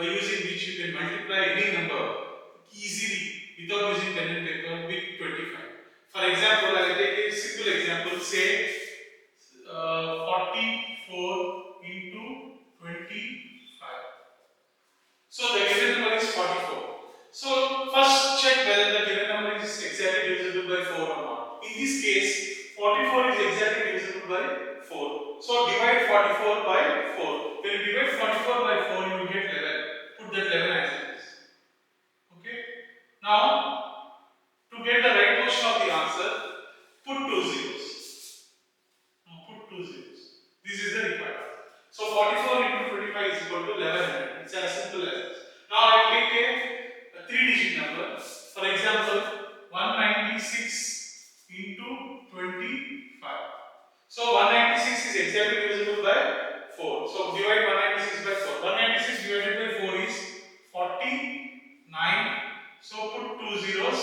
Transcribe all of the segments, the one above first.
by using which you can multiply any number easily without using pen and paper with 25. For example, I will take a simple example. Say 44 into 25. So the given number is 44. So first check whether the given number is exactly divisible by 4 or not. In this case, 44 is exactly divisible by 4. So divide 44 by 4. When you divide 44 by 4, you will get 11. Put that 11 as it is. Okay. Now, to get the right portion of the answer, put 2 zeros. Now put 2 zeros. This is the required answer. So 44 into 25 is equal to 1100. It's as simple as this. Now I will take a 3-digit number. For example, 196 into 25. So 196 is exactly divisible by 4. So divide 196 by 4. 196 divided by 4 is 49. So put 2 zeros.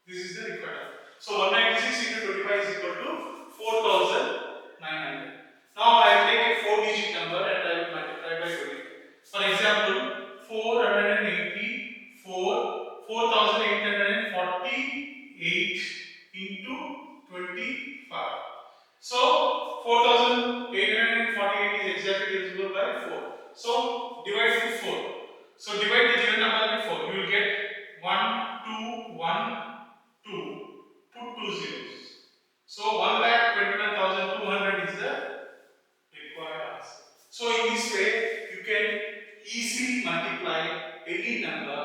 This is the required. So 196 into 25 is equal to 4900. Now I will take a 4-digit number and I will multiply by 25. For example, 4848 into 25. So 4848 is exactly divisible by 4. So divide with 4. So divide the given number by 4. You will get 1212. Put 2 zeros. So 1,21,200 is the required answer. So in this way, you can easily multiply any number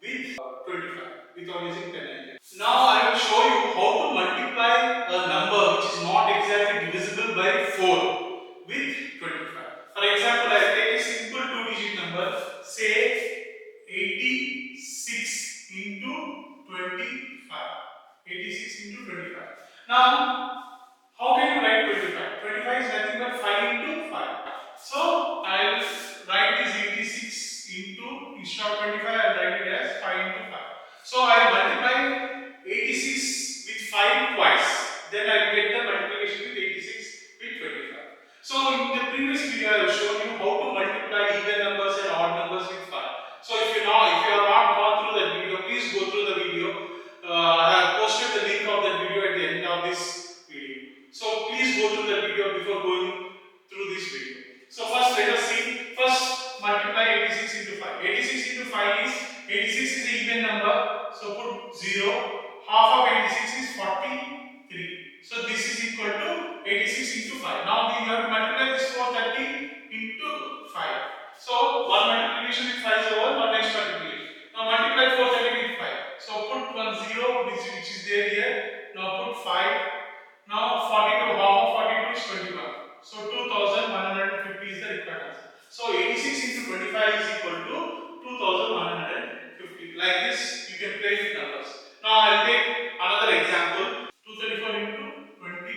with 25 without using pen and paper. Now I will show you how to multiply a number which is not exactly divisible by 4 with 25. For example, I will take a simple 2-digit number, say 86 into 25. 86 into 25. Now, how can you write 25? 25 is nothing but 5 into 5. So, I will write this 86 into, instead of 25, I will write it as 5 into 5. So, I will multiply 86 with 5 twice. Then I will get the multiplication with 86 with 25. So, in the previous video, I have shown you how to multiply even numbers and odd numbers with 5. So, if you have not gone through that video, please go through the video. I have posted the link of that video at the end of this video. So please go through the video before going through this video. So first let us see. First multiply 86 into 5. 86 into 5 is 86 is an even number. So put 0. Half of 86 is 43. So this is equal to 86 into 5. Now we have to multiply this 430 into 5. So one multiplication with 5 is over. One next multiplication. Now multiply 430 with 5. So put 1 0 which is there here. Now put 5. Now 42, half of 42 is 21. So 2150 is the required answer. So 86 into 25 is equal to 2150. Like this you can play with numbers. Now I will take another example. 234 into 20.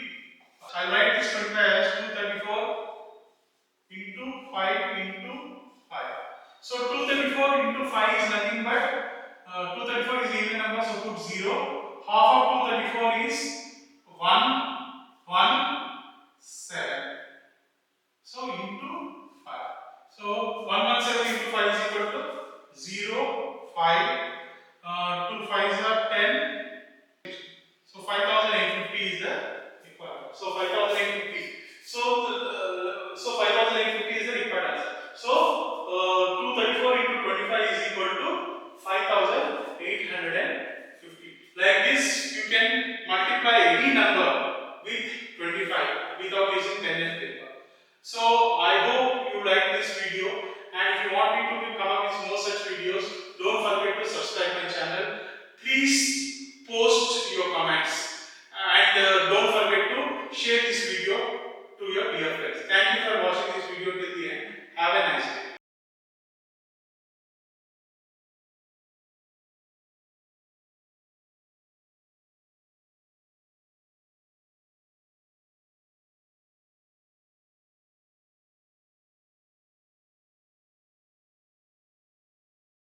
I will write this 25 as 234 into 5 into 5. So 234 into 5 is nothing but 234 is even number, so put 0. Half of 234 is 117. So into 5. So 117 into 5 is equal to 0, 5. 2 5s are 10. So 5850 is the required. So 5850. So 5850 is the required answer. So 234 into 25 is equal to 5850. Like this, you can multiply any number with 25 without using pen and paper. So I hope you like this video, and if you want me to come up with more such videos, don't forget to subscribe my channel. Please